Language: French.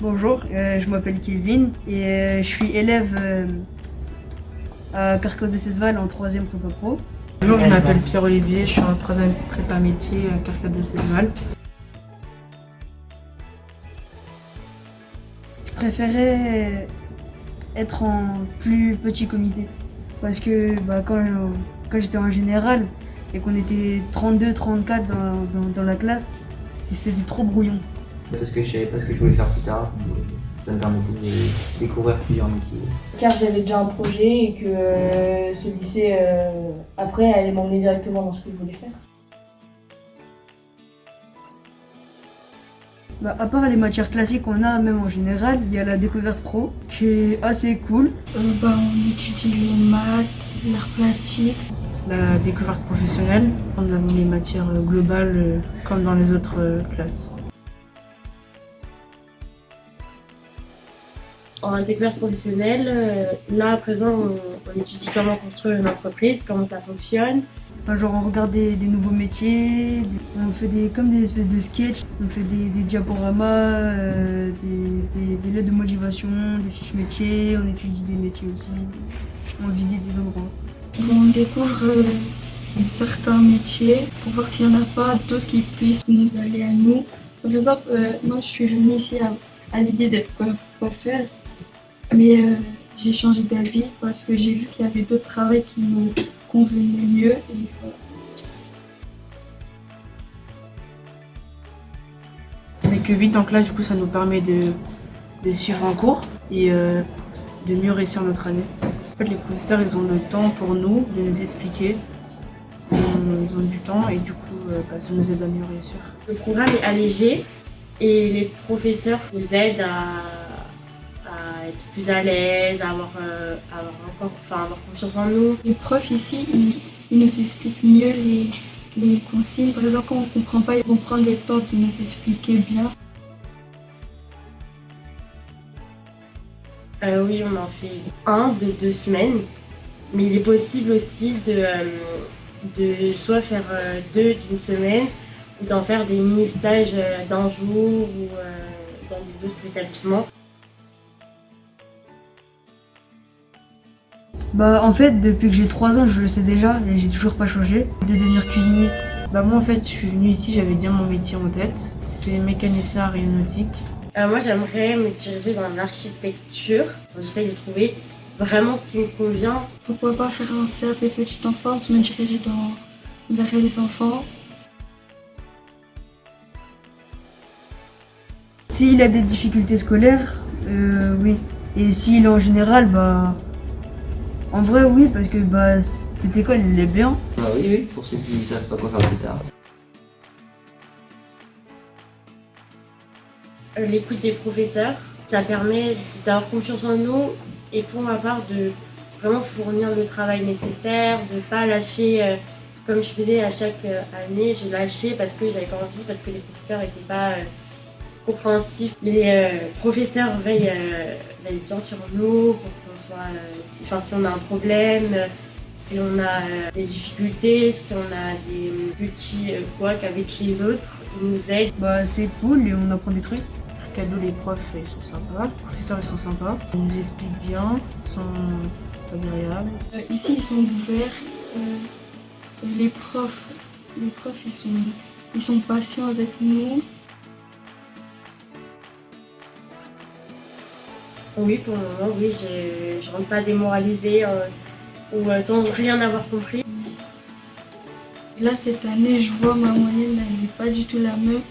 Bonjour, je m'appelle Kevin et je suis élève à Carrefour de Cesval en 3e prépa pro. Bonjour, je m'appelle Pierre-Olivier, je suis en 3e prépa métier à Carrefour de Cesval. Je préférais être en plus petit comité parce que quand j'étais en général et qu'on était 32-34 dans la classe, c'était trop brouillon. Parce que je savais pas ce que je voulais faire plus tard, ça me permettait de découvrir plusieurs métiers. Car j'avais déjà un projet et que ce lycée, après, allait m'emmener directement dans ce que je voulais faire. À part les matières classiques qu'on a, même en général, il y a la découverte pro qui est assez cool. On étudie les maths, l'art plastique. La découverte professionnelle, nous avons les matières globales comme dans les autres classes. En découverte professionnelle, là à présent on étudie comment construire une entreprise, comment ça fonctionne. Genre on regarde des nouveaux métiers, on fait comme des espèces de sketchs, on fait des diaporamas, des lettres de motivation, des fiches métiers, on étudie des métiers aussi, on visite des endroits. On découvre certains métiers pour voir s'il n'y en a pas d'autres qui puissent nous aller à nous. Par exemple, moi je suis venue ici à l'idée d'être coiffeuse, mais j'ai changé d'avis parce que j'ai vu qu'il y avait d'autres travaux qui me convenaient mieux. Et voilà. On n'est que 8 en classe, du coup ça nous permet de suivre en cours et de mieux réussir notre année. En fait, les professeurs ils ont le temps pour nous de nous expliquer, ils ont du temps et du coup ça nous aide à mieux réussir. Le programme est allégé et les professeurs nous aident à être plus à l'aise, à avoir confiance en nous. Les profs ici, ils nous expliquent mieux les consignes. Par exemple, quand on ne comprend pas, ils vont prendre le temps de nous expliquer bien. Oui, on en fait un de 2 semaines, mais il est possible aussi de soit faire 2 d'une semaine ou d'en faire des mini-stages d'un jour ou dans d'autres établissements. En fait, depuis que j'ai 3 ans, je le sais déjà et j'ai toujours pas changé, de devenir cuisinier. Moi en fait je suis venue ici, j'avais bien mon métier en tête, c'est mécanicien aéronautique. Moi j'aimerais me diriger dans l'architecture, j'essaie de trouver vraiment ce qui me convient. Pourquoi pas faire un CAP petite enfance, me diriger vers les enfants. S'il a des difficultés scolaires, oui. Et s'il est en général, en vrai oui, parce que cette école il est bien. Oui, pour ceux qui ne savent pas quoi faire plus tard. L'écoute des professeurs, ça permet d'avoir confiance en nous et pour ma part de vraiment fournir le travail nécessaire, de ne pas lâcher comme je faisais à chaque année. J'ai lâché parce que j'avais pas envie, parce que les professeurs n'étaient pas compréhensifs. Les professeurs veillent bien sur nous pour qu'on soit, si on a un problème, si on a des difficultés, si on a des petits couacs avec les autres, ils nous aident. C'est cool et on apprend des trucs. Cadeau, les profs ils sont sympas, les professeurs ils sont sympas, ils nous expliquent bien, ils sont agréables. Ici ils sont ouverts, les profs ils sont patients avec nous. Oui, pour le moment, oui, je rentre pas démoralisée ou sans rien avoir compris. Là cette année je vois ma moyenne elle n'est pas du tout la même.